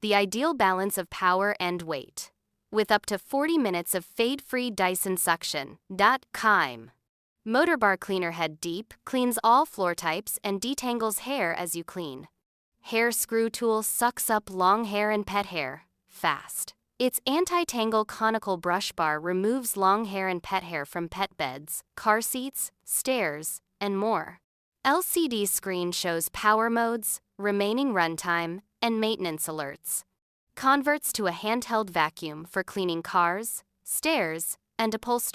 the ideal balance of power and weight. With up to 40 minutes of fade-free Dyson suction. Kime. Motorbar Cleaner Head Deep cleans all floor types and detangles hair as you clean. Hair screw tool sucks up long hair and pet hair fast. Its anti-tangle conical brush bar removes long hair and pet hair from pet beds, car seats, stairs, and more. LCD screen shows power modes, remaining runtime, and maintenance alerts. Converts to a handheld vacuum for cleaning cars, stairs, and upholstery.